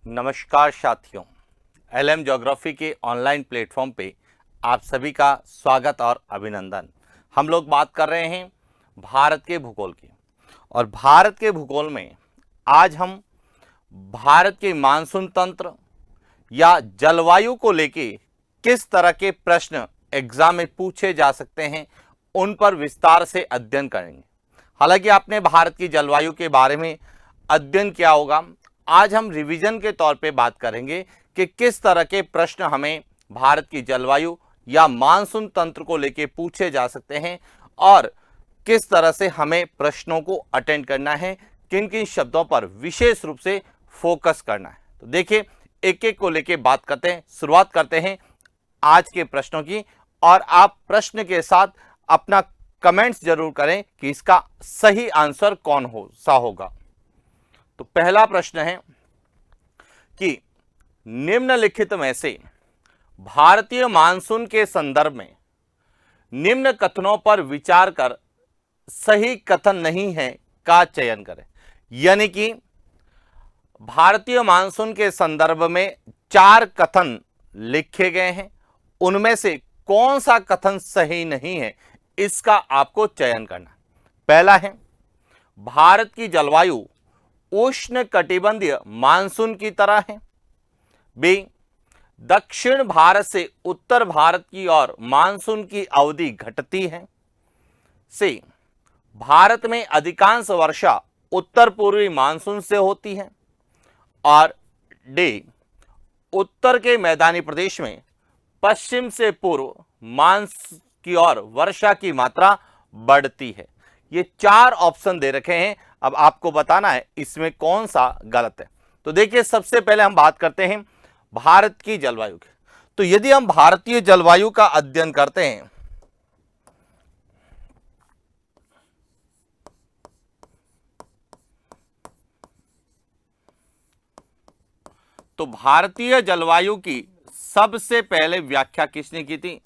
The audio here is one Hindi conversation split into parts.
नमस्कार साथियों, एलएम ज्योग्राफी के ऑनलाइन प्लेटफॉर्म पे आप सभी का स्वागत और अभिनंदन। हम लोग बात कर रहे हैं भारत के भूगोल की, और भारत के भूगोल में आज हम भारत के मानसून तंत्र या जलवायु को लेके किस तरह के प्रश्न एग्जाम में पूछे जा सकते हैं उन पर विस्तार से अध्ययन करेंगे। हालांकि आपने भारत की जलवायु के बारे में अध्ययन किया होगा, आज हम रिवीजन के तौर पे बात करेंगे कि किस तरह के प्रश्न हमें भारत की जलवायु या मानसून तंत्र को लेके पूछे जा सकते हैं और किस तरह से हमें प्रश्नों को अटेंड करना है, किन किन शब्दों पर विशेष रूप से फोकस करना है। तो देखिए, एक एक को लेके बात करते हैं। शुरुआत करते हैं आज के प्रश्नों की, और आप प्रश्न के साथ अपना कमेंट्स जरूर करें कि इसका सही आंसर कौन सा होगा। तो पहला प्रश्न है कि निम्नलिखित में से भारतीय मानसून के संदर्भ में निम्न कथनों पर विचार कर सही कथन नहीं है का चयन करें। यानी कि भारतीय मानसून के संदर्भ में 4 कथन लिखे गए हैं, उनमें से कौन सा कथन सही नहीं है इसका आपको चयन करना। पहला है, भारत की जलवायु उष्ण कटिबंधीय मानसून की तरह है। बी, दक्षिण भारत से उत्तर भारत की ओर मानसून की अवधि घटती है। सी, भारत में अधिकांश वर्षा उत्तर पूर्वी मानसून से होती है। और डी, उत्तर के मैदानी प्रदेश में पश्चिम से पूर्व मानसून की ओर वर्षा की मात्रा बढ़ती है। ये 4 ऑप्शन दे रखे हैं, अब आपको बताना है इसमें कौन सा गलत है। तो देखिए, सबसे पहले हम बात करते हैं भारत की जलवायु की। तो यदि हम भारतीय जलवायु का अध्ययन करते हैं तो भारतीय जलवायु की सबसे पहले व्याख्या किसने की थी?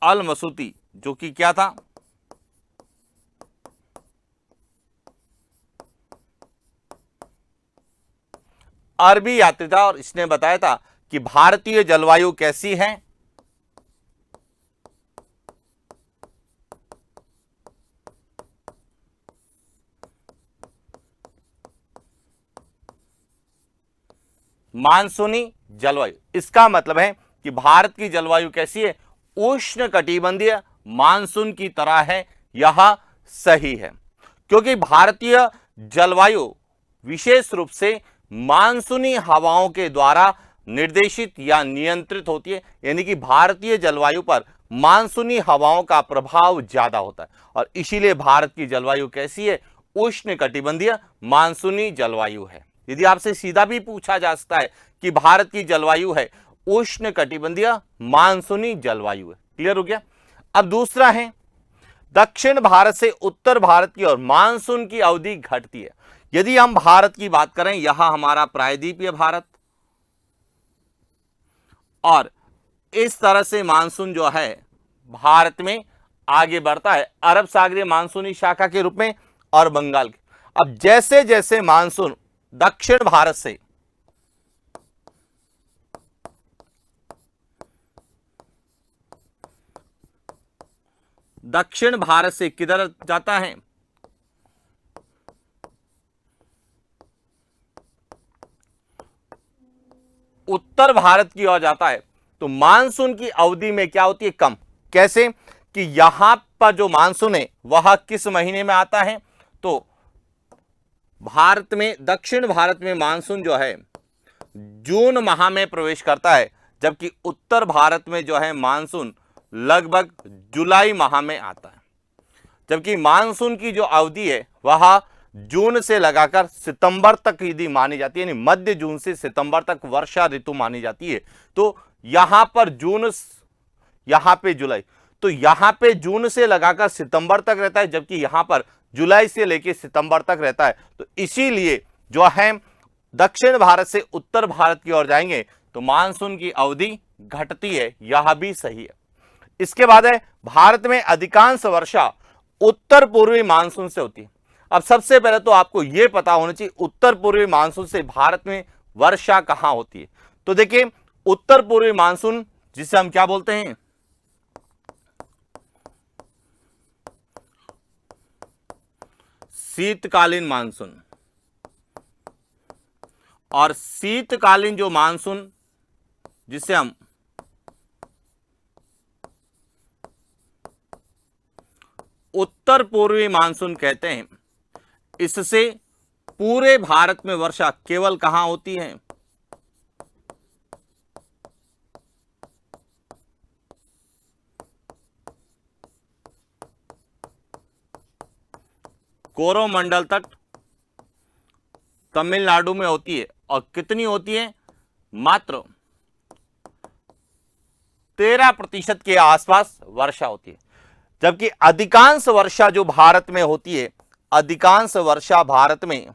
अल मसूती, जो कि क्या था? अरबी यात्री था, और इसने बताया था कि भारतीय जलवायु कैसी है? मानसूनी जलवायु। इसका मतलब है कि भारत की जलवायु कैसी है? उष्ण कटिबंधीय मानसून की तरह है। यह सही है, क्योंकि भारतीय जलवायु विशेष रूप से मानसूनी हवाओं के द्वारा निर्देशित या नियंत्रित होती है। यानी कि भारतीय जलवायु पर मानसूनी हवाओं का प्रभाव ज्यादा होता है, और इसीलिए भारत की जलवायु कैसी है? उष्ण कटिबंधीय मानसूनी जलवायु है। यदि आपसे सीधा भी पूछा जा सकता है कि भारत की जलवायु है उष्ण कटिबंधीय मानसूनी जलवायु है। क्लियर हो गया? अब दूसरा है, दक्षिण भारत से उत्तर भारत की ओर मानसून की अवधि घटती है। यदि हम भारत की बात करें, यहां हमारा प्रायद्वीपीय भारत, और इस तरह से मानसून जो है भारत में आगे बढ़ता है अरब सागरीय मानसूनी शाखा के रूप में और बंगाल के। अब जैसे जैसे मानसून दक्षिण भारत से किधर जाता है? उत्तर भारत की ओर जाता है, तो मानसून की अवधि में क्या होती है? कम। कैसे? कि यहां पर जो मानसून है वह किस महीने में आता है? तो भारत में, दक्षिण भारत में मानसून जो है जून माह में प्रवेश करता है, जबकि उत्तर भारत में जो है मानसून लगभग जुलाई माह में आता है। जबकि मानसून की जो अवधि है वह जून से लगाकर सितंबर तक यदि मानी जाती है, यानी मध्य जून से सितंबर तक वर्षा ऋतु मानी जाती है। तो यहां पर जून, यहां पे जुलाई, तो यहां पे जून से लगाकर सितंबर तक रहता है, जबकि यहां पर जुलाई से लेकर सितंबर तक रहता है। तो इसीलिए जो है दक्षिण भारत से उत्तर भारत की ओर जाएंगे तो मानसून की अवधि घटती है, यह भी सही है। इसके बाद है, भारत में अधिकांश वर्षा उत्तर पूर्वी मानसून से होती है। अब सबसे पहले तो आपको यह पता होना चाहिए उत्तर पूर्वी मानसून से भारत में वर्षा कहां होती है। तो देखिए उत्तर पूर्वी मानसून जिसे हम क्या बोलते हैं, शीतकालीन मानसून, और शीतकालीन जो मानसून जिसे हम उत्तर पूर्वी मानसून कहते हैं, इससे पूरे भारत में वर्षा केवल कहां होती है, कोरोमंडल तक तमिलनाडु में होती है। और कितनी होती है, मात्र 13% के आसपास वर्षा होती है। जबकि अधिकांश वर्षा जो भारत में होती है, अधिकांश वर्षा भारत में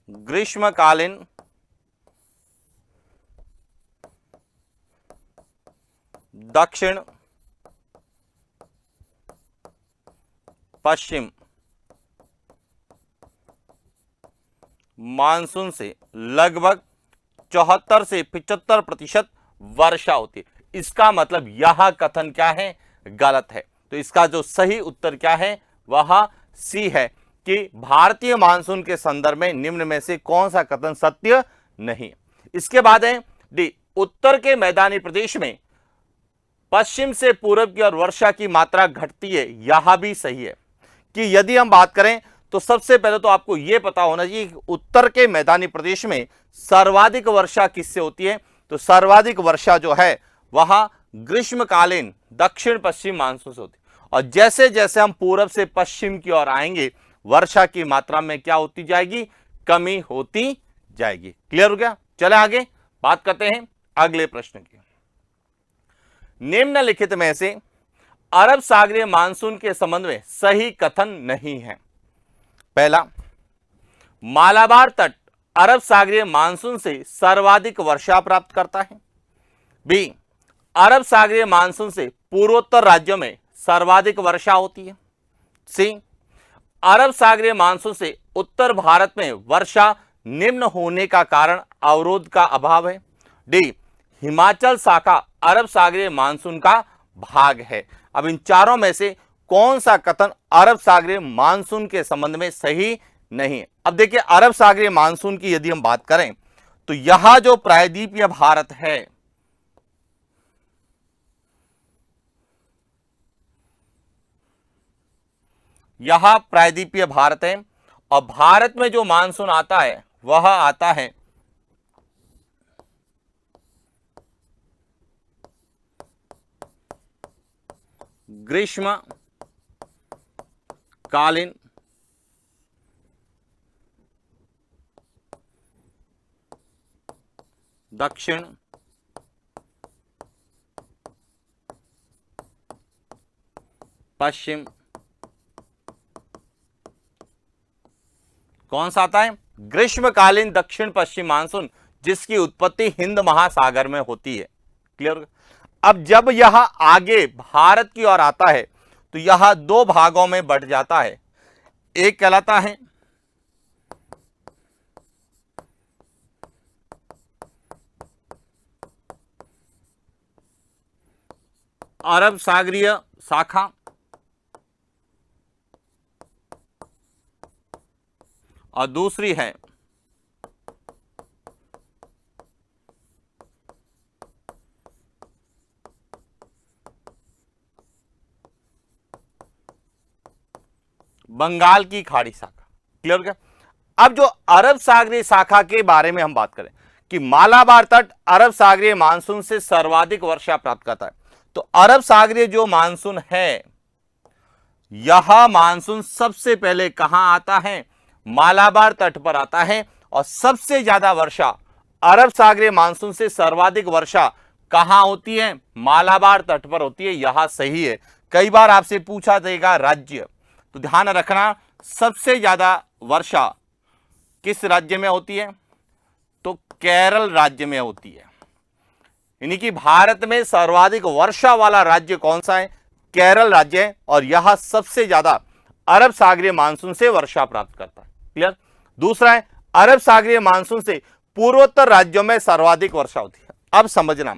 ग्रीष्मकालीन दक्षिण पश्चिम मानसून से लगभग 74 से 75% वर्षा होती है। इसका मतलब यह कथन क्या है, गलत है। तो इसका जो सही उत्तर क्या है, वह सी है कि भारतीय मानसून के संदर्भ में निम्न में से कौन सा कथन सत्य नहीं। इसके बाद है डी, उत्तर के मैदानी प्रदेश में पश्चिम से पूर्व की ओर वर्षा की मात्रा घटती है। यह भी सही है कि यदि हम बात करें तो सबसे पहले तो आपको यह पता होना चाहिए कि उत्तर के मैदानी प्रदेश में सर्वाधिक वर्षा किससे होती है। तो सर्वाधिक वर्षा जो है वह ग्रीष्मकालीन दक्षिण पश्चिम मानसून से होती है। और जैसे जैसे हम पूर्व से पश्चिम की ओर आएंगे, वर्षा की मात्रा में क्या होती जाएगी, कमी होती जाएगी। क्लियर हो गया। चले आगे बात करते हैं अगले प्रश्न की। निम्नलिखित में से अरब सागरीय मानसून के संबंध में सही कथन नहीं है। पहला, मालाबार तट अरब सागरीय मानसून से सर्वाधिक वर्षा प्राप्त करता है। बी, अरब सागरीय मानसून से पूर्वोत्तर राज्यों में सर्वाधिक वर्षा होती है। सी, अरब सागरीय मानसून से उत्तर भारत में वर्षा निम्न होने का कारण अवरोध का अभाव है। डी, हिमाचल शाखा अरब सागरीय मानसून का भाग है। अब इन चारों में से कौन सा कथन अरब सागरीय मानसून के संबंध में सही नहीं है। अब देखिए अरब सागरीय मानसून की यदि हम बात करें तो यह जो प्रायद्वीपीय भारत है, यह प्रायद्वीपीय भारत है और भारत में जो मानसून आता है वह आता है ग्रीष्मकालीन दक्षिण पश्चिम। कौन सा आता है, ग्रीष्मकालीन दक्षिण पश्चिम मानसून, जिसकी उत्पत्ति हिंद महासागर में होती है। क्लियर। अब जब यह आगे भारत की ओर आता है तो यह दो भागों में बंट जाता है। एक कहलाता है अरब सागरीय शाखा और दूसरी है बंगाल की खाड़ी शाखा। क्लियर क्या। अब जो अरब सागरीय शाखा के बारे में हम बात करें कि मालाबार तट अरब सागरीय मानसून से सर्वाधिक वर्षा प्राप्त करता है। तो अरब सागरीय जो मानसून है, यह मानसून सबसे पहले कहां आता है, मालाबार तट पर आता है। और सबसे ज्यादा वर्षा अरब सागरीय मानसून से सर्वाधिक वर्षा कहां होती है, मालाबार तट पर होती है। यह सही है। कई बार आपसे पूछा जाएगा राज्य, तो ध्यान रखना सबसे ज्यादा वर्षा किस राज्य में होती है, तो केरल राज्य में होती है। यानी कि भारत में सर्वाधिक वर्षा वाला राज्य कौन सा है? केरल राज्य है, और यह सबसे ज्यादा अरब सागरीय मानसून से वर्षा प्राप्त करता है। क्लियर? दूसरा है, अरब सागरीय मानसून से पूर्वोत्तर राज्यों में सर्वाधिक वर्षा होती है। अब समझना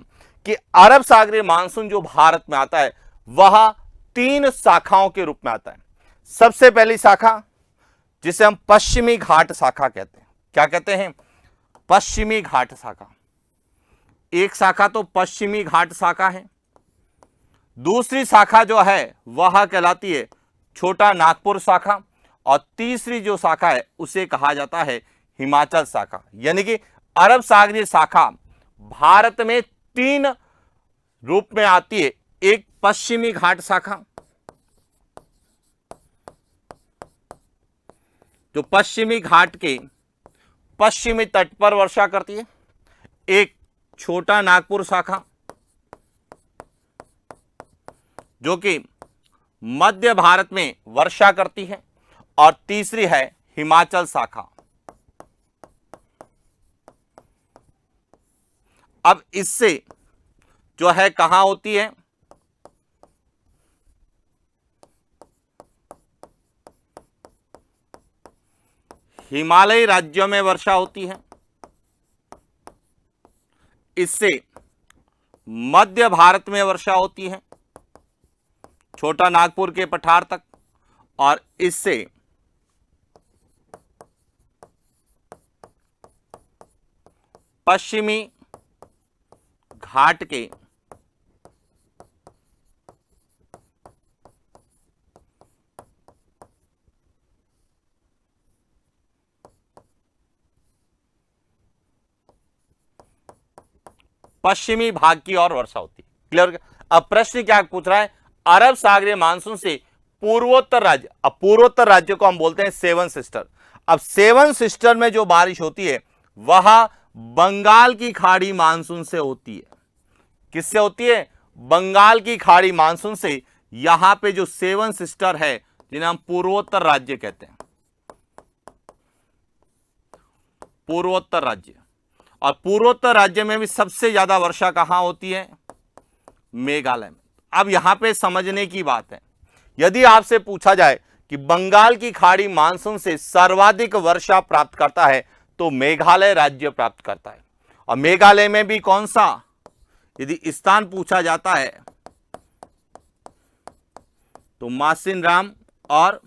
कि अरब सागरीय मानसून जो भारत में आता है वह 3 शाखाओं के रूप में आता है। सबसे पहली शाखा जिसे हम पश्चिमी घाट शाखा कहते हैं। क्या कहते हैं? पश्चिमी घाट शाखा। एक शाखा तो पश्चिमी घाट शाखा है, दूसरी शाखा जो है वह कहलाती है छोटा नागपुर शाखा, और तीसरी जो शाखा है उसे कहा जाता है हिमाचल शाखा। यानी कि अरब सागरीय शाखा भारत में 3 रूप में आती है। एक पश्चिमी घाट शाखा जो पश्चिमी घाट के पश्चिमी तट पर वर्षा करती है, एक छोटा नागपुर शाखा जो कि मध्य भारत में वर्षा करती है, और तीसरी है हिमाचल शाखा। अब इससे जो है कहां होती है? हिमालयी राज्यों में वर्षा होती है, इससे मध्य भारत में वर्षा होती है छोटा नागपुर के पठार तक, और इससे पश्चिमी घाट के पश्चिमी भाग की ओर वर्षा होती है। क्लियर? अब प्रश्न क्या पूछ रहा है? अरब सागरीय मानसून से पूर्वोत्तर राज्य, अब पूर्वोत्तर राज्य को हम बोलते हैं 7 सिस्टर। अब 7 सिस्टर में जो बारिश होती है वह बंगाल की खाड़ी मानसून से होती है। किससे होती है? बंगाल की खाड़ी मानसून से। यहां पे जो 7 सिस्टर है जिन्हें हम पूर्वोत्तर राज्य कहते हैं, पूर्वोत्तर राज्य। और पूर्वोत्तर राज्य में भी सबसे ज्यादा वर्षा कहां होती है? मेघालय में। अब यहां पे समझने की बात है, यदि आपसे पूछा जाए कि बंगाल की खाड़ी मानसून से सर्वाधिक वर्षा प्राप्त करता है तो मेघालय राज्य प्राप्त करता है। और मेघालय में भी कौन सा यदि स्थान पूछा जाता है तो मासिनराम और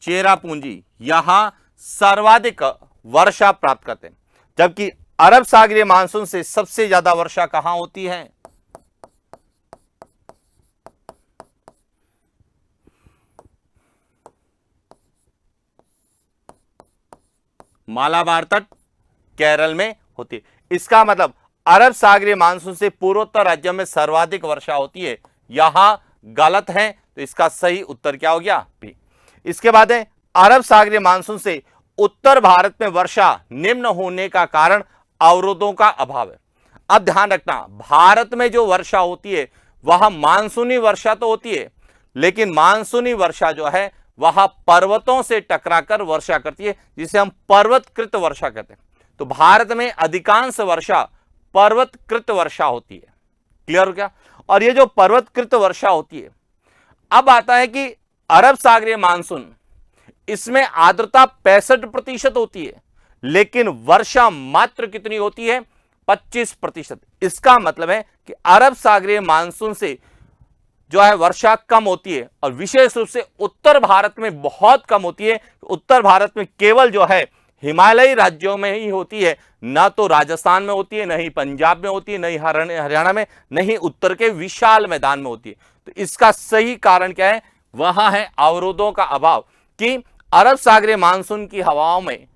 चेरापूंजी यहां सर्वाधिक वर्षा प्राप्त करते हैं। जबकि अरब सागरीय मानसून से सबसे ज्यादा वर्षा कहां होती है? मालाबार तट केरल में होती है। इसका मतलब अरब सागरीय मानसून से पूर्वोत्तर राज्यों में सर्वाधिक वर्षा होती है, यहां गलत है। तो इसका सही उत्तर क्या हो गया? बी। इसके बाद है अरब सागरीय मानसून से उत्तर भारत में वर्षा निम्न होने का कारण अवरोधों का अभाव है। अब ध्यान रखना, भारत में जो वर्षा होती है वह मानसूनी वर्षा तो होती है, लेकिन मानसूनी वर्षा जो है वह पर्वतों से टकराकर वर्षा करती है, जिसे हम पर्वतकृत वर्षा कहते हैं। तो भारत में अधिकांश वर्षा पर्वतकृत वर्षा होती है। क्लियर हो गया? और ये जो पर्वतकृत वर्षा होती है, अब आता है कि अरब सागरीय मानसून, इसमें आर्द्रता 65% होती है, लेकिन वर्षा मात्र कितनी होती है? 25%। इसका मतलब है कि अरब सागरीय मानसून से जो है वर्षा कम होती है, और विशेष रूप से उत्तर भारत में बहुत कम होती है। उत्तर भारत में केवल जो है हिमालयी राज्यों में ही होती है, ना तो राजस्थान में होती है, नहीं पंजाब में होती है, नहीं हरियाणा में, नहीं उत्तर के विशाल मैदान में होती है। तो इसका सही कारण क्या है? वह है अवरोधों का अभाव, कि अरब सागरीय मानसून की हवाओं में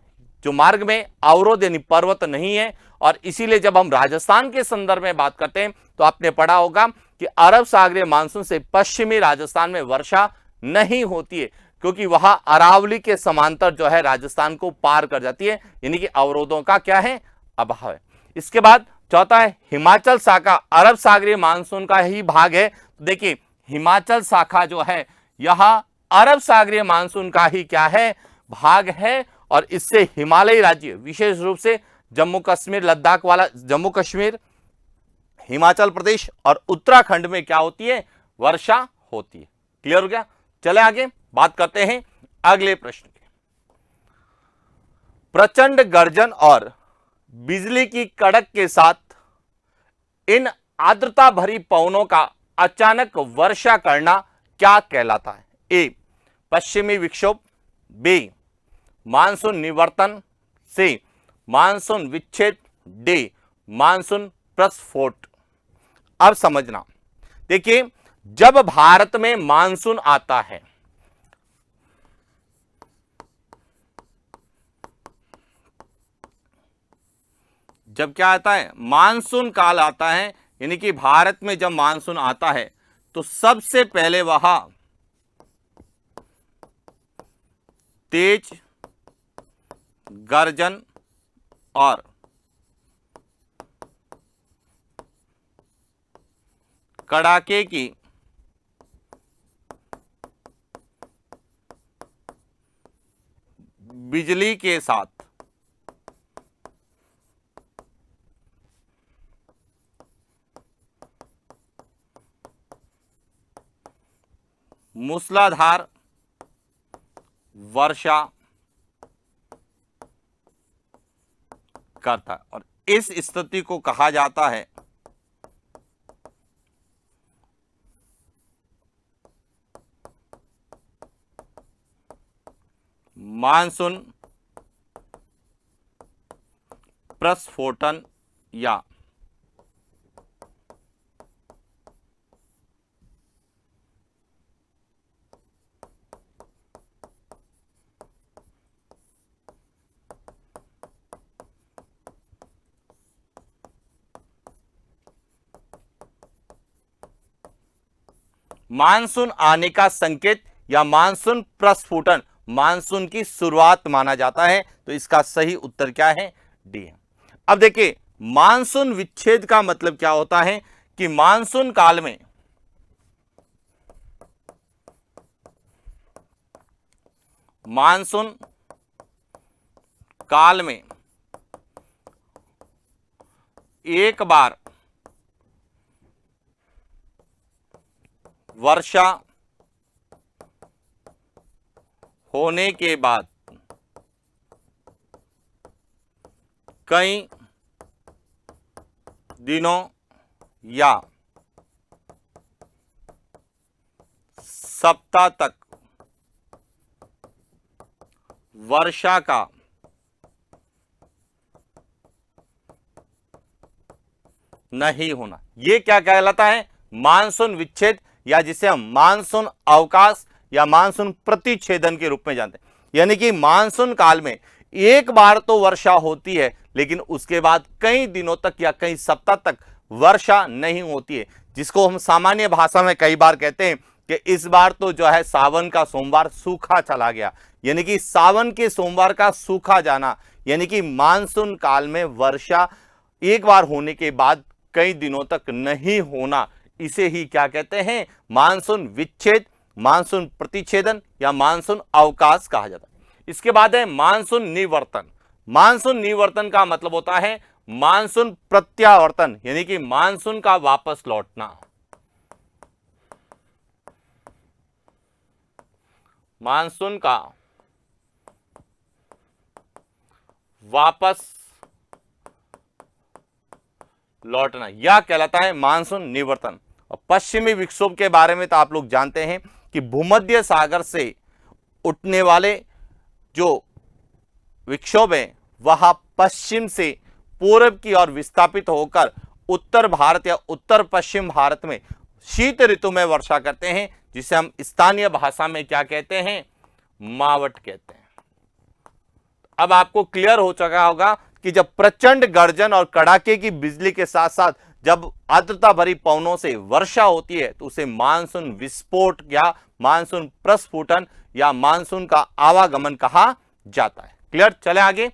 जो मार्ग में अवरोध यानी पर्वत नहीं है। और इसीलिए जब हम राजस्थान के संदर्भ में बात करते हैं तो आपने पढ़ा होगा कि अरब सागरीय मानसून से पश्चिमी राजस्थान में वर्षा नहीं होती है, क्योंकि वहां अरावली के समांतर जो है राजस्थान को पार कर जाती है, यानी कि अवरोधों का क्या है? अभाव है। इसके बाद चौथा है हिमाचल शाखा, अरब सागरीय मानसून का ही भाग है। देखिए हिमाचल शाखा जो है यह अरब सागरीय मानसून का ही क्या है? भाग है। और इससे हिमालयी राज्य, विशेष रूप से जम्मू कश्मीर लद्दाख वाला, जम्मू कश्मीर, हिमाचल प्रदेश और उत्तराखंड में क्या होती है, वर्षा होती है। क्लियर हो गया। चले आगे बात करते हैं अगले प्रश्न की। प्रचंड गर्जन और बिजली की कड़क के साथ इन आर्द्रता भरी पवनों का अचानक वर्षा करना क्या कहलाता है? ए पश्चिमी विक्षोभ, बी मानसून निवर्तन, सी मानसून विच्छेद, डी मानसून प्रस्फोट। अब समझना, देखिए जब भारत में मानसून आता है, जब क्या आता है, मानसून काल आता है, यानी कि भारत में जब मानसून आता है तो सबसे पहले वहां तेज गर्जन और कड़ाके की बिजली के साथ मूसलाधार वर्षा करता है और इस स्थिति को कहा जाता है मानसून प्रस्फोटन या मानसून आने का संकेत या मानसून प्रस्फुटन मानसून की शुरुआत माना जाता है। तो इसका सही उत्तर क्या है, डी है। अब देखिए मानसून विच्छेद का मतलब क्या होता है कि मानसून काल में एक बार वर्षा होने के बाद कई दिनों या सप्ताह तक वर्षा का नहीं होना, यह क्या कहलाता है, मानसून विच्छेद, या जिसे हम मानसून अवकाश या मानसून प्रतिच्छेदन के रूप में जानते हैं। यानी कि मानसून काल में एक बार तो वर्षा होती है लेकिन उसके बाद कई दिनों तक या कई सप्ताह तक वर्षा नहीं होती है, जिसको हम सामान्य भाषा में कई बार कहते हैं कि इस बार तो जो है सावन का सोमवार सूखा चला गया। यानी कि सावन के सोमवार का सूखा जाना, यानी कि मानसून काल में वर्षा एक बार होने के बाद कई दिनों तक नहीं होना, इसे ही क्या कहते हैं, मानसून विच्छेद, मानसून प्रतिच्छेदन या मानसून अवकाश कहा जाता है। इसके बाद है मानसून निवर्तन। मानसून निवर्तन का मतलब होता है मानसून प्रत्यावर्तन, यानी कि मानसून का वापस लौटना। मानसून का वापस लौटना यह कहलाता है मानसून निवर्तन। और पश्चिमी विक्षोभ के बारे में तो आप लोग जानते हैं कि भूमध्य सागर से उठने वाले जो विक्षोभ है वह पश्चिम से पूर्व की ओर विस्थापित होकर उत्तर भारत या उत्तर पश्चिम भारत में शीत ऋतु में वर्षा करते हैं, जिसे हम स्थानीय भाषा में क्या कहते हैं, मावट कहते हैं। अब आपको क्लियर हो चुका होगा कि जब प्रचंड गर्जन और कड़ाके की बिजली के साथ साथ जब आर्द्रता भरी पवनों से वर्षा होती है तो उसे मानसून विस्फोट या मानसून प्रस्फुटन या मानसून का आवागमन कहा जाता है। क्लियर। चले आगे,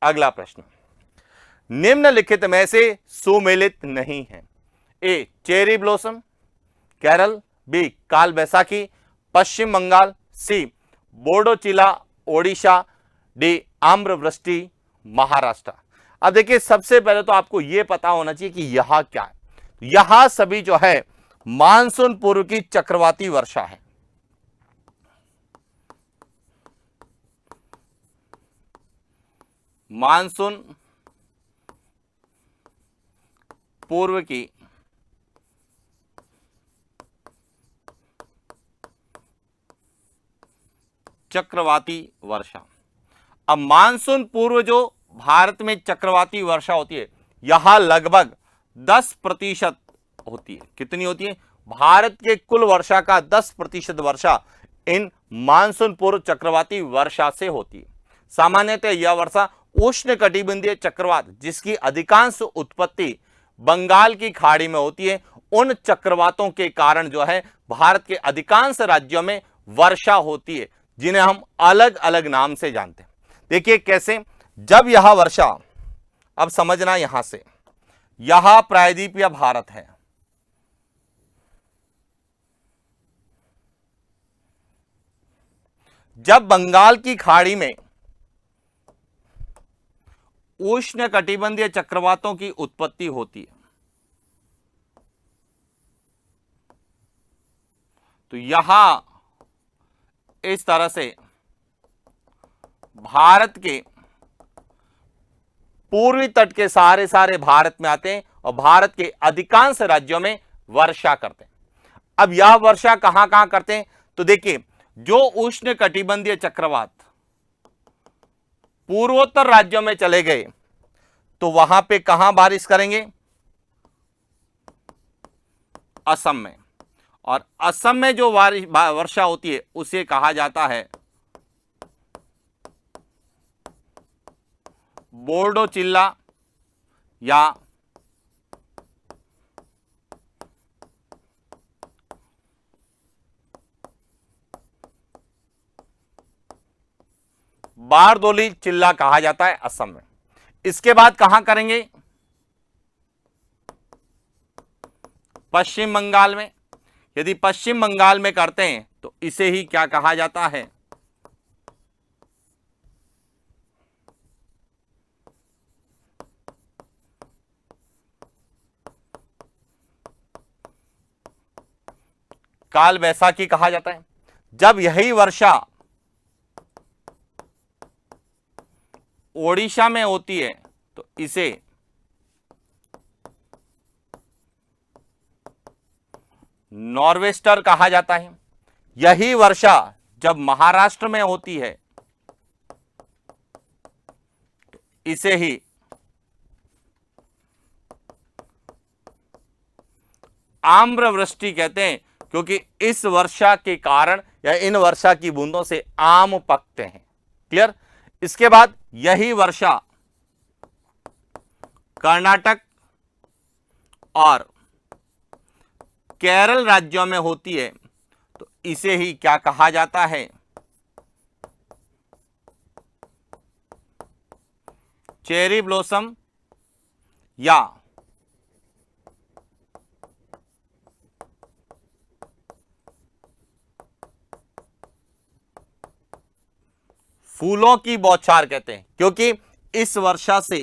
अगला प्रश्न। निम्नलिखित में से सुमेलित नहीं है। ए चेरी ब्लॉसम केरल, बी काल बैसाखी पश्चिम बंगाल, सी बोडोचिला ओडिशा, डी आम्रवृष्टि महाराष्ट्र। अब देखिए सबसे पहले तो आपको यह पता होना चाहिए कि यहां क्या है। यहां सभी जो है मानसून पूर्व की चक्रवाती वर्षा है। मानसून पूर्व की चक्रवाती वर्षा। अब मानसून पूर्व जो भारत में चक्रवाती वर्षा होती है यहां लगभग 10% होती है। कितनी होती है? भारत के कुल वर्षा का 10% वर्षा इन मानसून पूर्व चक्रवाती वर्षा से होती है। सामान्यतः यह वर्षा उष्णकटिबंधीय चक्रवात जिसकी अधिकांश उत्पत्ति बंगाल की खाड़ी में होती है, उन चक्रवातों के कारण जो है भारत के अधिकांश राज्यों में वर्षा होती है, जिन्हें हम अलग अलग नाम से जानते हैं। देखिए कैसे, जब यह वर्षा, अब समझना यहां से, यह प्रायद्वीपीय भारत है, जब बंगाल की खाड़ी में उष्णकटिबंधीय चक्रवातों की उत्पत्ति होती है तो यहां इस तरह से भारत के पूर्वी तट के सारे भारत में आते हैं और भारत के अधिकांश राज्यों में वर्षा करते हैं। अब यह वर्षा कहां कहां करते हैं? तो देखिए, जो उष्णकटिबंधीय चक्रवात पूर्वोत्तर राज्यों में चले गए तो वहां पे कहां बारिश करेंगे? असम में। और असम में जो वर्षा होती है उसे कहा जाता है बोर्डो चिल्ला या बारदोली चिल्ला कहा जाता है असम में। इसके बाद कहां करेंगे? पश्चिम बंगाल में। यदि पश्चिम बंगाल में करते हैं तो इसे ही क्या कहा जाता है? काल वैसाखी कहा जाता है। जब यही वर्षा ओडिशा में होती है तो इसे नॉर्वेस्टर कहा जाता है। यही वर्षा जब महाराष्ट्र में होती है तो इसे ही आम्रवृष्टि कहते हैं, क्योंकि इस वर्षा के कारण या इन वर्षा की बूंदों से आम पकते हैं। क्लियर? इसके बाद यही वर्षा कर्नाटक और केरल राज्यों में होती है तो इसे ही क्या कहा जाता है? चेरी ब्लॉसम या फूलों की बौछार कहते हैं, क्योंकि इस वर्षा से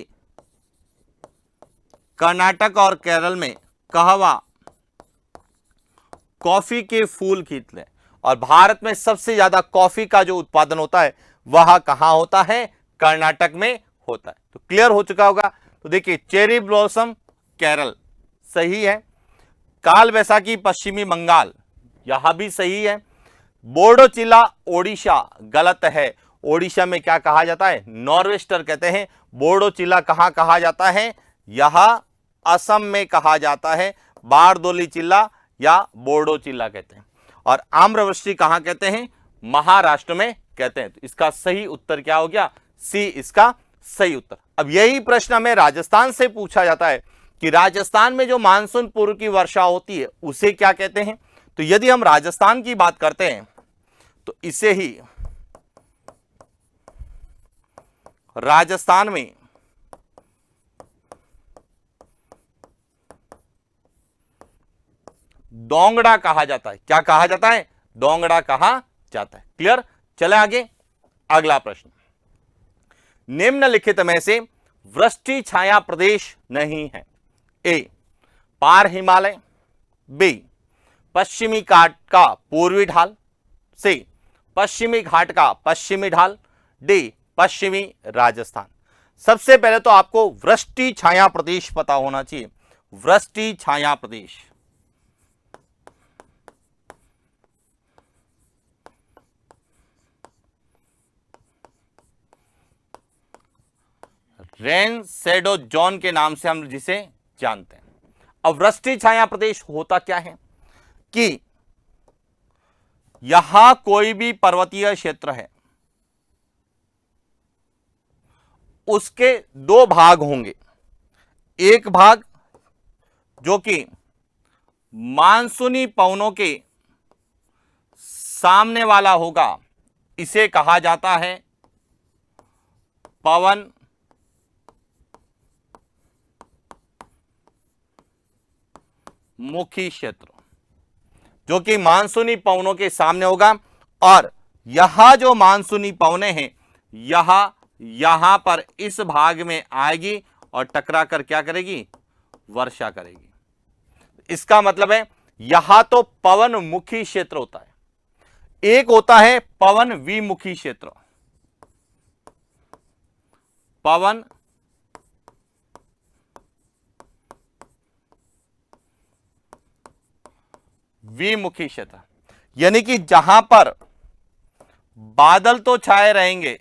कर्नाटक और केरल में कहवा कॉफी के फूल खिलते हैं और भारत में सबसे ज्यादा कॉफी का जो उत्पादन होता है वह कहां होता है? कर्नाटक में होता है। तो क्लियर हो चुका होगा। तो देखिए, चेरी ब्लॉसम केरल सही है, काल वैसाखी पश्चिमी बंगाल यह भी सही है, बोर्डो चिल्ला ओडिशा गलत है। ओडिशा में क्या कहा जाता है? नॉर्वेस्टर कहते हैं। बोर्डो चिल्ला कहां कहा जाता है? यह असम में कहा जाता है। बारदोली चिल्ला या बोर्डो चिल्ला कहते हैं। और आम्रवृष्टि कहां कहते हैं? महाराष्ट्र में कहते हैं। तो इसका सही उत्तर क्या हो गया? सी इसका सही उत्तर। अब यही प्रश्न हमें राजस्थान से पूछा जाता है कि राजस्थान में जो मानसून पूर्व की वर्षा होती है उसे क्या कहते हैं? तो यदि हम राजस्थान की बात करते हैं तो इसे ही राजस्थान में दोंगड़ा कहा जाता है। क्या कहा जाता है? दोंगड़ा कहा जाता है। क्लियर? चले आगे, अगला प्रश्न। निम्नलिखित में से वृष्टि छाया प्रदेश नहीं है? ए पार हिमालय, बी पश्चिमी घाट का पूर्वी ढाल, सी पश्चिमी घाट का पश्चिमी ढाल, डी पश्चिमी राजस्थान। सबसे पहले तो आपको वृष्टि छाया प्रदेश पता होना चाहिए। वृष्टि छाया प्रदेश, रेन शेडो जोन के नाम से हम जिसे जानते हैं। अब वृष्टि छाया प्रदेश होता क्या है कि यहां कोई भी पर्वतीय क्षेत्र है, उसके दो भाग होंगे। एक भाग जो कि मानसूनी पवनों के सामने वाला होगा, इसे कहा जाता है पवन मुखी क्षेत्र, जो कि मानसूनी पवनों के सामने होगा। और यहां जो मानसूनी पवनें हैं यहां पर इस भाग में आएगी और टकरा कर क्या करेगी? वर्षा करेगी। इसका मतलब है यहां तो पवन मुखी क्षेत्र होता है, एक होता है पवन विमुखी क्षेत्र। पवन विमुखी क्षेत्र यानी कि जहां पर बादल तो छाए रहेंगे,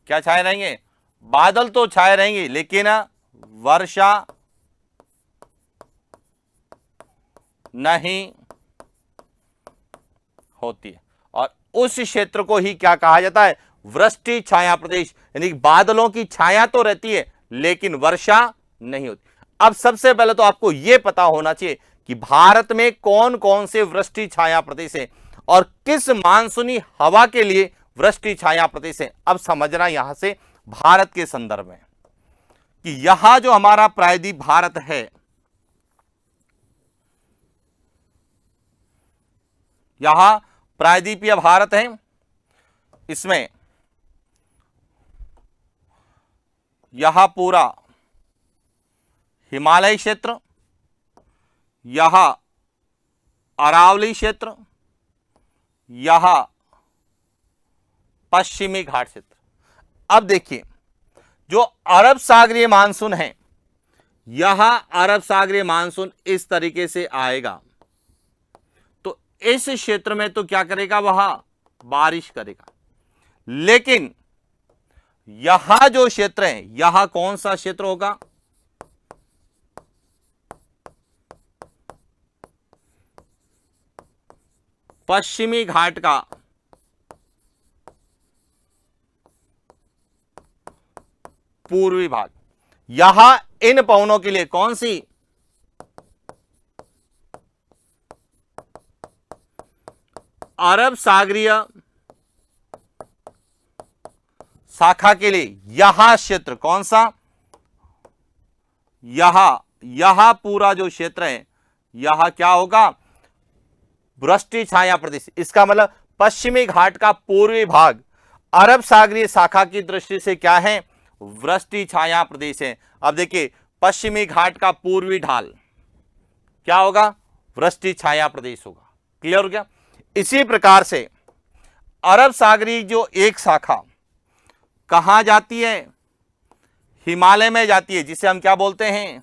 क्या छाए रहेंगे? बादल तो छाए रहेंगे, लेकिन वर्षा नहीं होती है। और उस क्षेत्र को ही क्या कहा जाता है? वृष्टि छाया प्रदेश। यानी बादलों की छाया तो रहती है लेकिन वर्षा नहीं होती। अब सबसे पहले तो आपको यह पता होना चाहिए कि भारत में कौन कौन से वृष्टि छाया प्रदेश है और किस मानसूनी हवा के लिए वृष्टि छाया प्रदेश है। अब समझना यहां से भारत के संदर्भ में कि यहां जो हमारा प्रायद्वीप भारत है, यहां प्रायद्वीपीय भारत है, इसमें यहां पूरा हिमालय क्षेत्र, यहां अरावली क्षेत्र, यहां पश्चिमी घाट क्षेत्र। अब देखिए जो अरब सागरीय मानसून है, यहां अरब सागरीय मानसून इस तरीके से आएगा तो इस क्षेत्र में तो क्या करेगा? वहां बारिश करेगा। लेकिन यहां जो क्षेत्र है, यहां कौन सा क्षेत्र होगा? पश्चिमी घाट का पूर्वी भाग। यहां इन पवनों के लिए कौन सी? अरब सागरीय शाखा के लिए यहां क्षेत्र कौन सा? यहां पूरा जो क्षेत्र है, यहां क्या होगा? वृष्टि छाया प्रदेश। इसका मतलब पश्चिमी घाट का पूर्वी भाग अरब सागरीय शाखा की दृष्टि से क्या है? वृष्टि छाया प्रदेश है। अब देखिए पश्चिमी घाट का पूर्वी ढाल क्या होगा? वृष्टि छाया प्रदेश होगा। क्लियर हो गया? इसी प्रकार से अरब सागरीय जो एक शाखा कहां जाती है? हिमालय में जाती है, जिसे हम क्या बोलते हैं?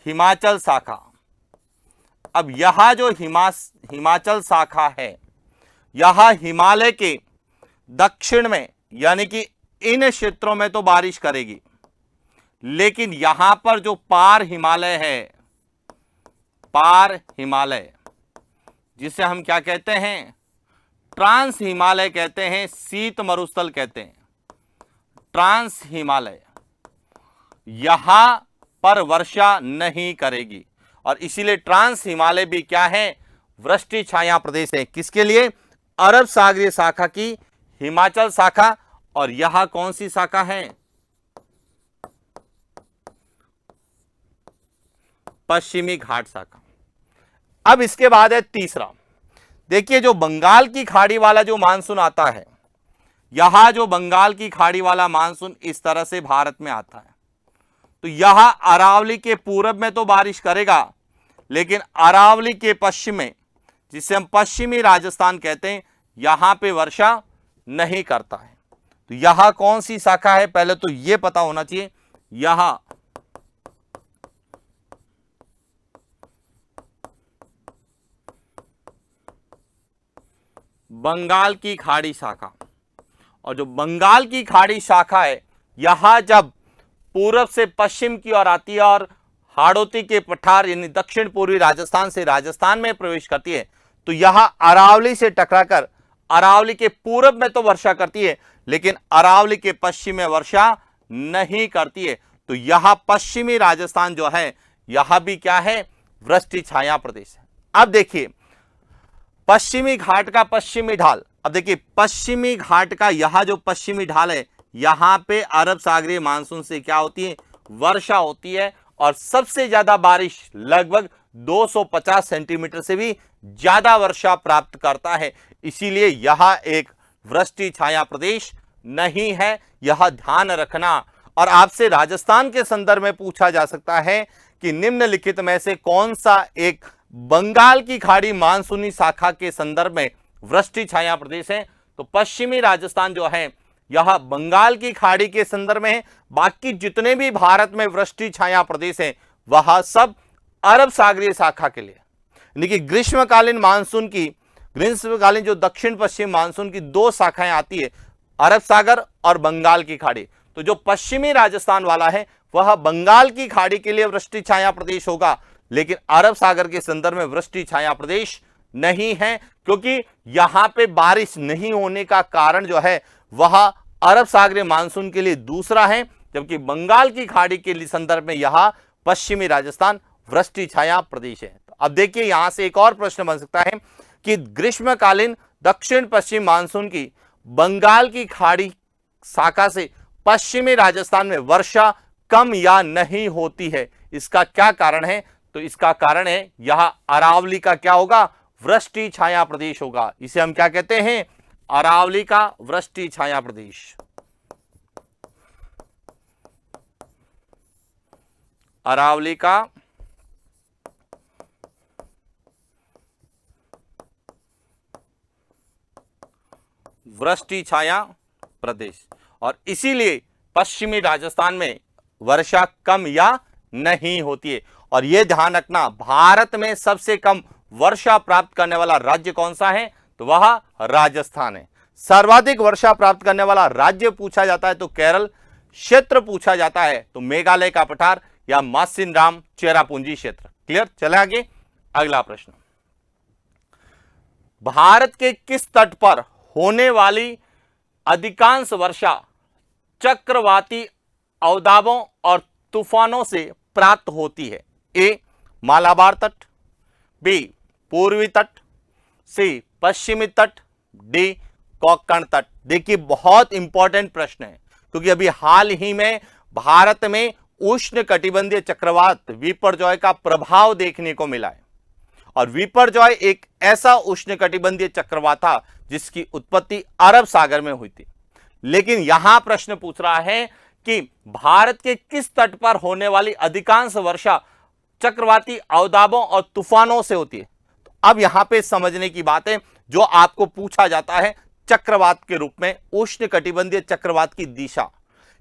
हिमाचल शाखा। अब यहां जो हिमाचल शाखा है, यहां हिमालय के दक्षिण में यानी कि इन क्षेत्रों में तो बारिश करेगी, लेकिन यहां पर जो पार हिमालय है, पार हिमालय जिसे हम क्या कहते हैं? ट्रांस हिमालय कहते हैं, शीत मरुस्थल कहते हैं, ट्रांस हिमालय, यहां पर वर्षा नहीं करेगी और इसीलिए ट्रांस हिमालय भी क्या है? वृष्टि छाया प्रदेश है। किसके लिए? अरब सागरीय शाखा की हिमाचल शाखा। और यहां कौन सी शाखा है? पश्चिमी घाट शाखा। अब इसके बाद है तीसरा। देखिए जो बंगाल की खाड़ी वाला जो मानसून आता है, यहां जो बंगाल की खाड़ी वाला मानसून इस तरह से भारत में आता है, तो यहां अरावली के पूरब में तो बारिश करेगा, लेकिन अरावली के पश्चिम में, जिसे हम पश्चिमी राजस्थान कहते हैं, यहां पे वर्षा नहीं करता है। तो यहां कौन सी शाखा है, पहले तो यह पता होना चाहिए। यहां बंगाल की खाड़ी शाखा, और जो बंगाल की खाड़ी शाखा है, यहां जब पूरब से पश्चिम की ओर आती है और हाड़ौती के पठार यानी दक्षिण पूर्वी राजस्थान से राजस्थान में प्रवेश करती है, तो यहां अरावली से टकराकर अरावली के पूरब में तो वर्षा करती है, लेकिन अरावली के पश्चिम में वर्षा नहीं करती है। तो यहां पश्चिमी राजस्थान जो है, यहां भी क्या है, वृष्टि छाया प्रदेश है। अब देखिए पश्चिमी घाट का पश्चिमी ढाल, अब देखिए पश्चिमी घाट का यहां जो पश्चिमी ढाल है, यहां पे अरब सागरीय मानसून से क्या होती है, वर्षा होती है, और सबसे ज्यादा बारिश लगभग 250 सेंटीमीटर से भी ज्यादा वर्षा प्राप्त करता है। इसीलिए यह एक वृष्टि छाया प्रदेश नहीं है, यह ध्यान रखना। और आपसे राजस्थान के संदर्भ में पूछा जा सकता है कि निम्नलिखित में से कौन सा एक बंगाल की खाड़ी मानसूनी शाखा के संदर्भ में वृष्टि छाया प्रदेश है। तो पश्चिमी राजस्थान जो है यह बंगाल की खाड़ी के संदर्भ में है। बाकी जितने भी भारत में वृष्टि छाया प्रदेश है वह सब अरब सागरीय शाखा के लिए, यानी कि ग्रीष्मकालीन मानसून की, ग्रीष्मकालीन जो दक्षिण पश्चिम मानसून की दो शाखाएं आती है, अरब सागर और बंगाल की खाड़ी। तो जो पश्चिमी राजस्थान वाला है वह बंगाल की खाड़ी के लिए वृष्टि छाया प्रदेश होगा, लेकिन अरब सागर के संदर्भ में वृष्टि छाया प्रदेश नहीं है, क्योंकि यहां पे बारिश नहीं होने का कारण जो है वह अरब सागरीय मानसून के लिए दूसरा है, जबकि बंगाल की खाड़ी के लिए संदर्भ में यह पश्चिमी राजस्थान वृष्टि छाया प्रदेश है। तो अब देखिए यहां से एक और प्रश्न बन सकता है कि ग्रीष्मकालीन दक्षिण पश्चिम मानसून की बंगाल की खाड़ी शाखा से पश्चिमी राजस्थान में वर्षा कम या नहीं होती है, इसका क्या कारण है? तो इसका कारण है यह अरावली का क्या होगा, वृष्टि छाया प्रदेश होगा। इसे हम क्या कहते हैं, अरावली का वृष्टि छाया प्रदेश। अरावली का वृष्टि छाया प्रदेश, और इसीलिए पश्चिमी राजस्थान में वर्षा कम या नहीं होती है। और यह ध्यान रखना, भारत में सबसे कम वर्षा प्राप्त करने वाला राज्य कौन सा है, तो वह राजस्थान है। सर्वाधिक वर्षा प्राप्त करने वाला राज्य पूछा जाता है तो केरल, क्षेत्र पूछा जाता है तो मेघालय का पठार या मासिनराम चेरापूंजी क्षेत्र। क्लियर? चले आगे, अगला प्रश्न। भारत के किस तट पर होने वाली अधिकांश वर्षा चक्रवाती अवदाबों और तूफानों से प्राप्त होती है? ए मालाबार तट, बी पूर्वी तट, सी पश्चिमी तट, डी कोंकण तट। देखिए बहुत इंपॉर्टेंट प्रश्न है, क्योंकि अभी हाल ही में भारत में उष्ण कटिबंधीय चक्रवात विपर्जॉय का प्रभाव देखने को मिला है। और विपर्जॉय एक ऐसा उष्ण कटिबंधीय चक्रवात था जिसकी उत्पत्ति अरब सागर में हुई थी। लेकिन यहां प्रश्न पूछ रहा है कि भारत के किस तट पर होने वाली अधिकांश वर्षा चक्रवाती अवदाबों और तूफानों से होती है। तो अब यहां पे समझने की बात है, जो आपको पूछा जाता है चक्रवात के रूप में, उष्ण कटिबंधीय चक्रवात की दिशा,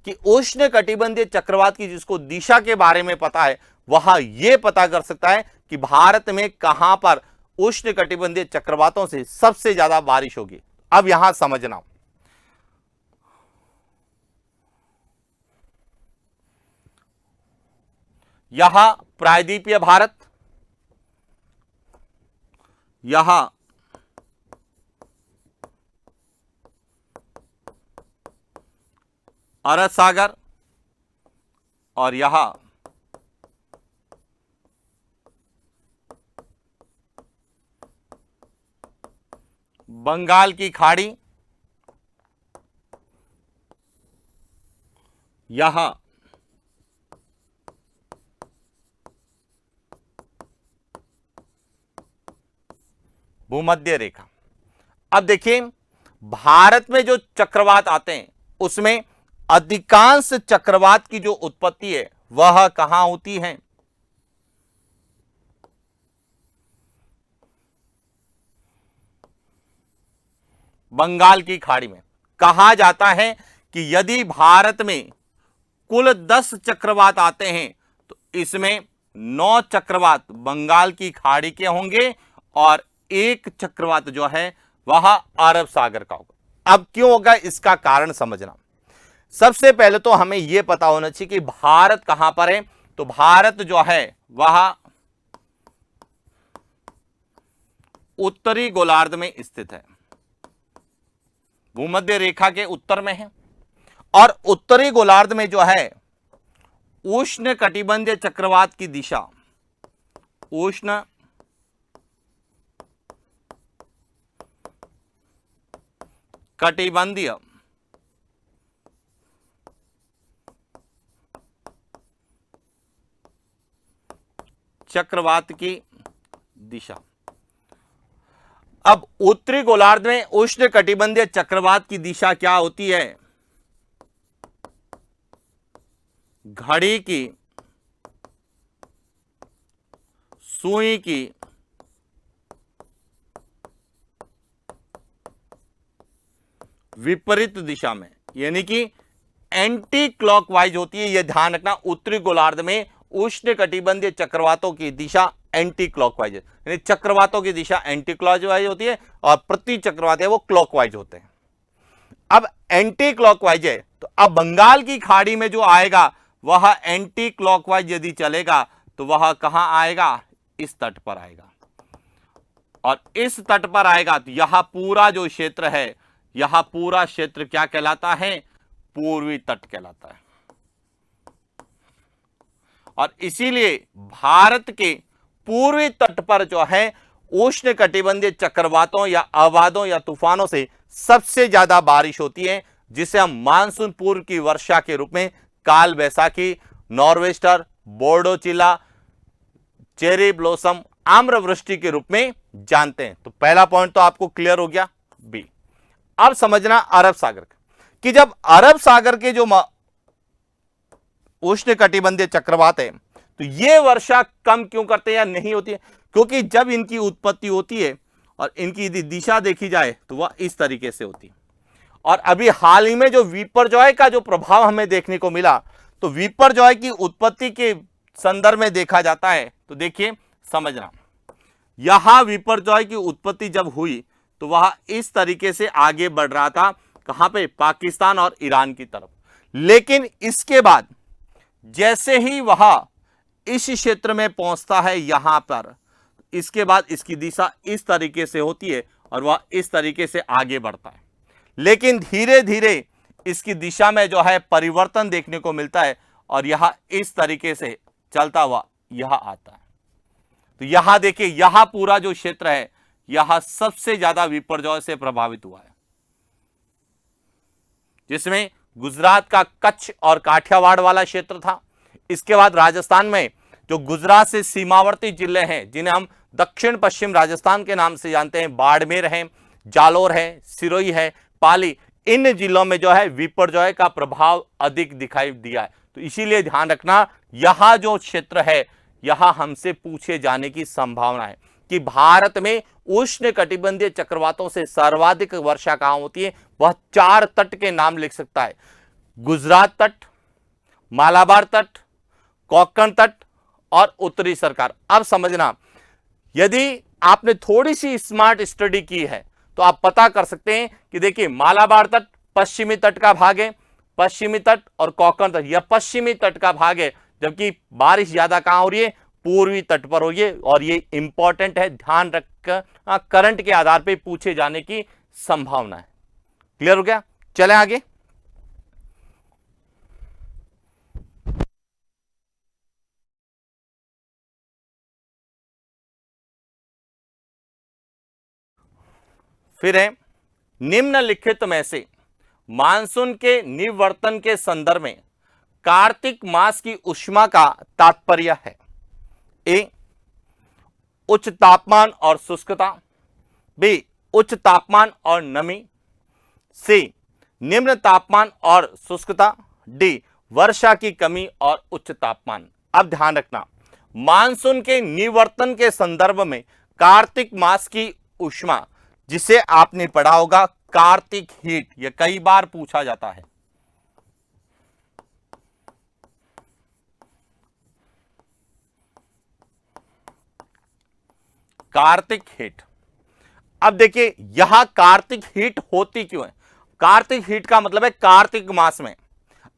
कि उष्ण कटिबंधीय चक्रवात की जिसको दिशा के बारे में पता है वह यह पता कर सकता है कि भारत में कहां पर उष्ण कटिबंधीय चक्रवातों से सबसे ज्यादा बारिश होगी। अब यहां समझना, यहां प्रायद्वीपीय भारत, यहां अरब सागर, और यहां बंगाल की खाड़ी, यहां भूमध्य रेखा। अब देखिए भारत में जो चक्रवात आते हैं उसमें अधिकांश चक्रवात की जो उत्पत्ति है वह कहां होती है? बंगाल की खाड़ी में। कहा जाता है कि यदि भारत में कुल 10 चक्रवात आते हैं तो इसमें 9 चक्रवात बंगाल की खाड़ी के होंगे और एक चक्रवात जो है वह अरब सागर का होगा। अब क्यों होगा इसका कारण समझना। सबसे पहले तो हमें यह पता होना चाहिए कि भारत कहां पर है। तो भारत जो है वह उत्तरी गोलार्ध में स्थित है, भूमध्य रेखा के उत्तर में है। और उत्तरी गोलार्ध में जो है उष्ण कटिबंधीय चक्रवात की दिशा, उष्ण कटिबंधीय चक्रवात की दिशा। अब उत्तरी गोलार्ध में उष्ण कटिबंधीय चक्रवात की दिशा क्या होती है? घड़ी की सुई की विपरीत दिशा में, यानी कि एंटी क्लॉकवाइज होती है। यह ध्यान रखना, उत्तरी गोलार्ध में उष्ण कटिबंधीय चक्रवातों की दिशा एंटी क्लॉकवाइज है, यानी चक्रवातों की दिशा एंटी क्लॉकवाइज होती है और प्रति चक्रवात है वो क्लॉकवाइज होते हैं। अब एंटी क्लॉकवाइज है तो अब बंगाल की खाड़ी में जो आएगा वह एंटी क्लॉकवाइज यदि चलेगा तो वह कहां आएगा? इस तट पर आएगा। और इस तट पर आएगा तो यह पूरा जो क्षेत्र है, यह पूरा क्षेत्र क्या कहलाता है? पूर्वी तट कहलाता है। और इसीलिए भारत के पूर्वी तट पर जो है उष्ण कटिबंधीय चक्रवातों या अवादों या तूफानों से सबसे ज्यादा बारिश होती है, जिसे हम मानसून पूर्व की वर्षा के रूप में काल बैसाखी, नॉर्वेस्टर, बोर्डोचिला, चेरी ब्लॉसम, आम्रवृष्टि के रूप में जानते हैं। तो पहला पॉइंट तो आपको क्लियर हो गया बी। अब समझना अरब सागर का, कि जब अरब सागर के जो उष्ण कटिबंधीय चक्रवात है तो ये वर्षा कम क्यों करते हैं या नहीं होती है? क्योंकि जब इनकी उत्पत्ति होती है और इनकी यदि दिशा देखी जाए तो वह इस तरीके से होती है। और अभी हाल ही में जो विपर्जॉय का जो प्रभाव हमें देखने को मिला, तो विपर्जॉय की उत्पत्ति के संदर्भ में देखा जाता है। तो देखिए समझना, यहां विपर्जॉय की उत्पत्ति जब हुई तो वह इस तरीके से आगे बढ़ रहा था, कहां पे? पाकिस्तान और ईरान की तरफ। लेकिन इसके बाद जैसे ही वह इस क्षेत्र में पहुंचता है यहां पर, इसके बाद इसकी दिशा इस तरीके से होती है और वह इस तरीके से आगे बढ़ता है। लेकिन धीरे धीरे इसकी दिशा में जो है परिवर्तन देखने को मिलता है और यह इस तरीके से चलता हुआ यह आता है। तो यहां देखिए, यहां पूरा जो क्षेत्र है यह सबसे ज्यादा विपर्जॉय से प्रभावित हुआ है, जिसमें गुजरात का कच्छ और काठियावाड़ वाला क्षेत्र था। इसके बाद राजस्थान में जो गुजरात से सीमावर्ती जिले हैं, जिन्हें हम दक्षिण पश्चिम राजस्थान के नाम से जानते हैं, बाड़मेर है, जालोर है, सिरोही है, पाली, इन जिलों में जो है विपर्जॉय का प्रभाव अधिक दिखाई दिया है। तो इसीलिए ध्यान रखना, यहां जो क्षेत्र है यहां हमसे पूछे जाने की संभावना है कि भारत में उष्ण कटिबंधीय चक्रवातों से सर्वाधिक वर्षा कहां होती है। वह 4 तट के नाम लिख सकता है: गुजरात तट, मालाबार तट, कोंकण तट और उत्तरी सरकार। अब समझना, यदि आपने थोड़ी सी स्मार्ट स्टडी की है तो आप पता कर सकते हैं कि देखिए, मालाबार तट पश्चिमी तट का भाग है, पश्चिमी तट और कोंकण तट यह पश्चिमी तट का भाग है, जबकि बारिश ज्यादा कहां हो रही है? पूर्वी तट पर हो रही है। और ये इंपॉर्टेंट है, ध्यान रखकर करंट के आधार पर पूछे जाने की संभावना है। क्लियर हो गया? चलें आगे। फिर है, निम्नलिखित में से मानसून के निवर्तन के संदर्भ में कार्तिक मास की ऊष्मा का तात्पर्य है? ए, उच्च तापमान और शुष्कता, बी, उच्च तापमान और नमी, सी निम्न तापमान और शुष्कता, डी वर्षा की कमी और उच्च तापमान। अब ध्यान रखना, मानसून के निवर्तन के संदर्भ में कार्तिक मास की ऊष्मा, जिसे आपने पढ़ा होगा कार्तिक हीट, यह कई बार पूछा जाता है। कार्तिक हीट। अब देखिए यहां कार्तिक हीट होती क्यों है? कार्तिक हीट का मतलब है कार्तिक मास में।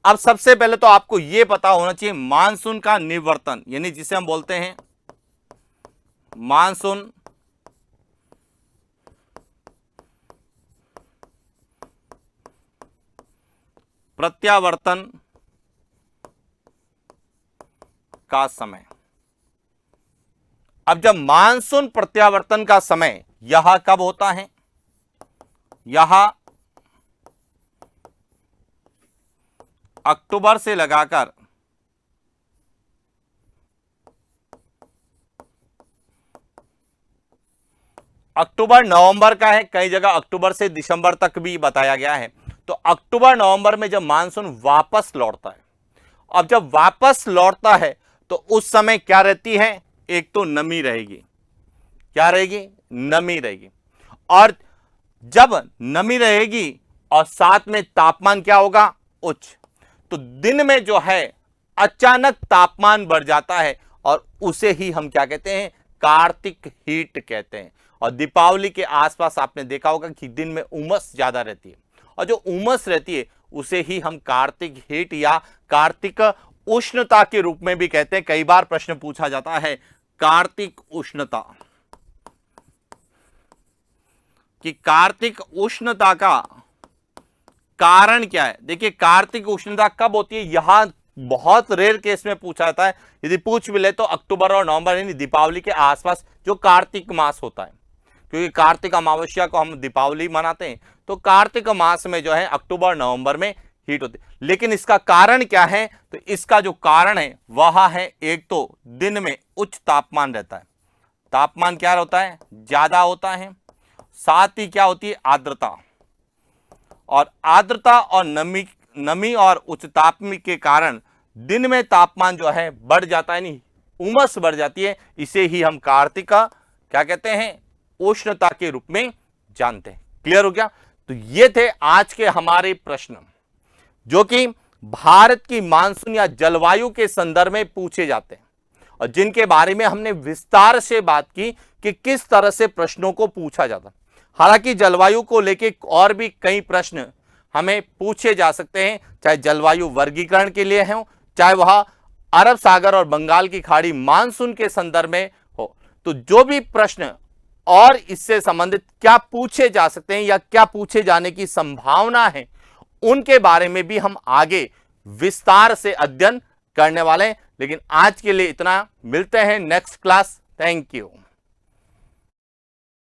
अब सबसे पहले तो आपको यह पता होना चाहिए मानसून का निवर्तन, यानी जिसे हम बोलते हैं मानसून प्रत्यावर्तन का समय। अब जब मानसून प्रत्यावर्तन का समय यह कब होता है? यह अक्टूबर से लगाकर अक्टूबर नवंबर का है, कई जगह अक्टूबर से दिसंबर तक भी बताया गया है। तो अक्टूबर नवंबर में जब मानसून वापस लौटता है, अब जब वापस लौटता है तो उस समय क्या रहती है? एक तो नमी रहेगी। क्या रहेगी? नमी रहेगी। और जब नमी रहेगी और साथ में तापमान क्या होगा? उच्च। तो दिन में जो है अचानक तापमान बढ़ जाता है और उसे ही हम क्या कहते हैं? कार्तिक हीट कहते हैं। और दीपावली के आसपास आपने देखा होगा कि दिन में उमस ज्यादा रहती है, और जो उमस रहती है उसे ही हम कार्तिक हीट या कार्तिक उष्णता के रूप में भी कहते हैं। कई बार प्रश्न पूछा जाता है कार्तिक उष्णता, कि कार्तिक उष्णता का कारण क्या है। देखिए कार्तिक उष्णता कब होती है, यहां बहुत रेयर केस में पूछा जाता है। यदि पूछ भी ले तो अक्टूबर और नवंबर यानी दीपावली के आसपास जो कार्तिक मास होता है, क्योंकि कार्तिक अमावस्या को हम दीपावली मनाते हैं, तो कार्तिक मास में जो है अक्टूबर नवंबर में हीट होती है। लेकिन इसका कारण क्या है? तो इसका जो कारण है वह है, एक तो दिन में उच्च तापमान रहता है, तापमान क्या होता है? ज्यादा होता है। साथ ही क्या होती है? आर्द्रता। और आर्द्रता और नमी और उच्च तापमान के कारण दिन में तापमान जो है बढ़ जाता है, नहीं उमस बढ़ जाती है। इसे ही हम कार्तिक का क्या कहते हैं? उष्णता के रूप में जानते हैं। क्लियर हो गया? तो ये थे आज के हमारे प्रश्न, जो कि भारत की मानसून या जलवायु के संदर्भ में पूछे जाते हैं, और जिनके बारे में हमने विस्तार से बात की कि किस तरह से प्रश्नों को पूछा जाता है। हालांकि जलवायु को लेके और भी कई प्रश्न हमें पूछे जा सकते हैं, चाहे जलवायु वर्गीकरण के लिए हो, चाहे वह अरब सागर और बंगाल की खाड़ी मानसून के संदर्भ में हो। तो जो भी प्रश्न और इससे संबंधित क्या पूछे जा सकते हैं या क्या पूछे जाने की संभावना है, उनके बारे में भी हम आगे विस्तार से अध्ययन करने वाले हैं। लेकिन आज के लिए इतना, मिलते हैं नेक्स्ट क्लास। Thank you.